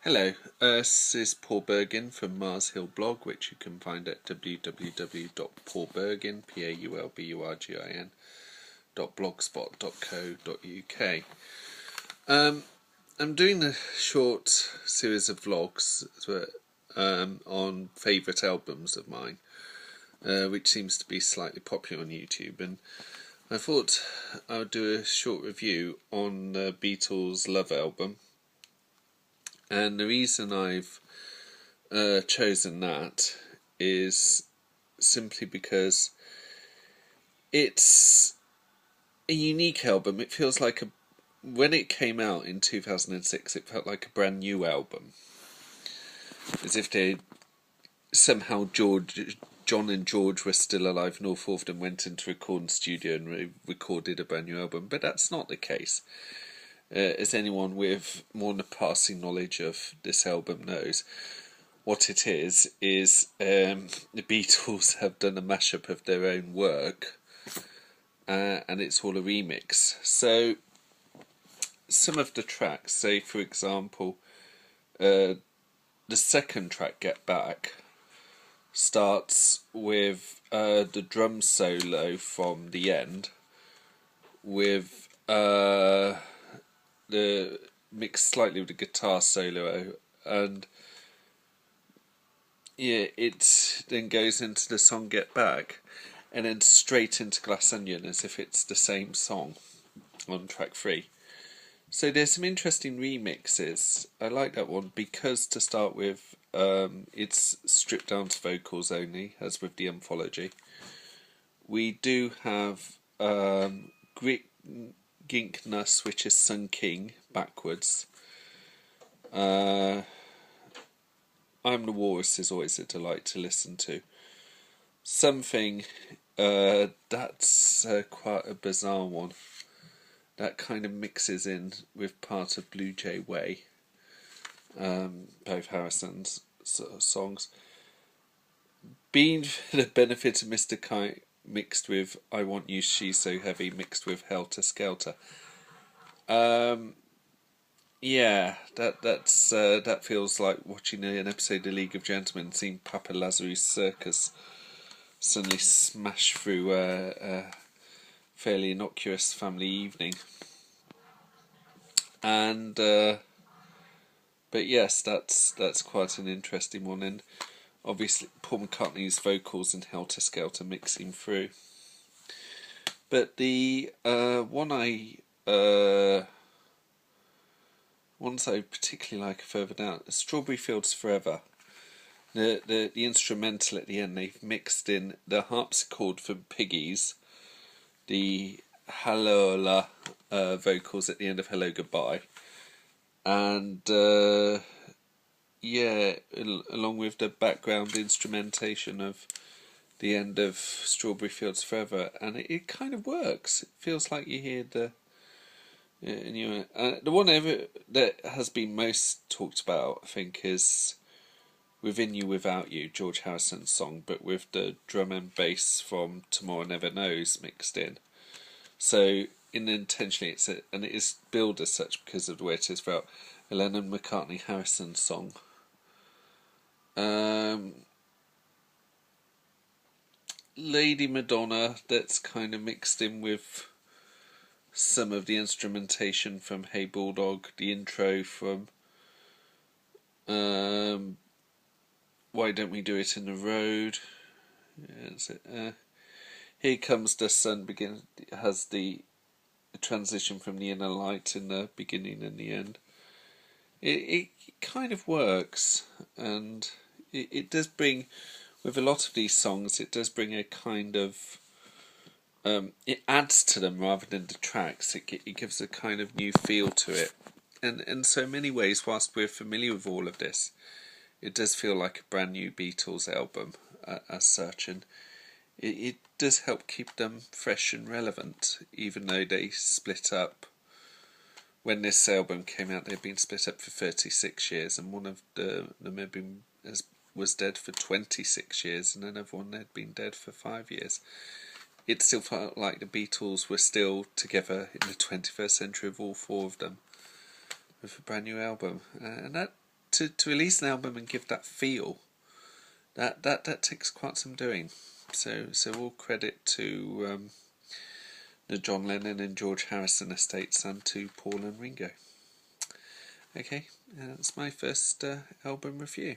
Hello, this is Paul Bergin from Mars Hill Blog, which you can find at www.paulbergin, paulbergin.blogspot.co.uk. I'm doing a short series of vlogs on favourite albums of mine, which seems to be slightly popular on YouTube, and I thought I would do a short review on the Beatles' Love album. And the reason I've chosen that is simply because it's a unique album. It feels like when it came out in 2006, it felt like a brand new album, as if they somehow John and George were still alive, and all four of them went into a recording studio and recorded a brand new album. But that's not the case. As anyone with more than a passing knowledge of this album knows, what it is the Beatles have done a mashup of their own work, and it's all a remix. So some of the tracks, say for example, the second track, Get Back, starts with the drum solo from the end, with the mixed slightly with the guitar solo, and yeah, it then goes into the song Get Back, and then straight into Glass Onion as if it's the same song on track 3. So there's some interesting remixes. I like that one because, to start with, it's stripped down to vocals only, as with the anthology. We do have Ginkness, which is Sun King backwards. I'm the Walrus is always a delight to listen to. Something that's quite a bizarre one. That kind of mixes in with part of Blue Jay Way, both Harrison's songs. Being for the benefit of Mr. Kite, mixed with I Want You, She's So Heavy, mixed with Helter Skelter. Yeah, that feels like watching an episode of League of Gentlemen, seeing Papa Lazarus Circus suddenly smash through a fairly innocuous family evening. And but yes, that's quite an interesting one, and obviously Paul McCartney's vocals and Helter Skelter mixing through. But the ones I particularly like further down, Strawberry Fields Forever. The instrumental at the end, they've mixed in the harpsichord from Piggies, the Halola vocals at the end of Hello Goodbye, and along with the background instrumentation of the end of Strawberry Fields Forever, and it kind of works. It feels like you hear the one that has been most talked about, I think, is Within You Without You, George Harrison's song, but with the drum and bass from Tomorrow Never Knows mixed in. So intentionally, it is billed as such because of the way it is felt. A Lennon McCartney Harrison song. Lady Madonna, that's kind of mixed in with some of the instrumentation from Hey Bulldog, the intro from Why Don't We Do It in the Road. Here Comes the Sun has the transition from the Inner Light in the beginning and the end. It kind of works, and it does bring, with a lot of these songs, it does bring a kind of it adds to them rather than detracts. It gives a kind of new feel to it, and so in many ways, whilst we're familiar with all of this, it does feel like a brand new Beatles album as such, and it does help keep them fresh and relevant, even though they split up. When this album came out, they'd been split up for 36 years, and one of them was dead for 26 years, and another one had been dead for 5 years. It still felt like the Beatles were still together in the 21st century, of all four of them, with a brand new album, and that to release an album and give that feel, that takes quite some doing. So all credit to the John Lennon and George Harrison estates and to Paul and Ringo. Okay, that's my first album review.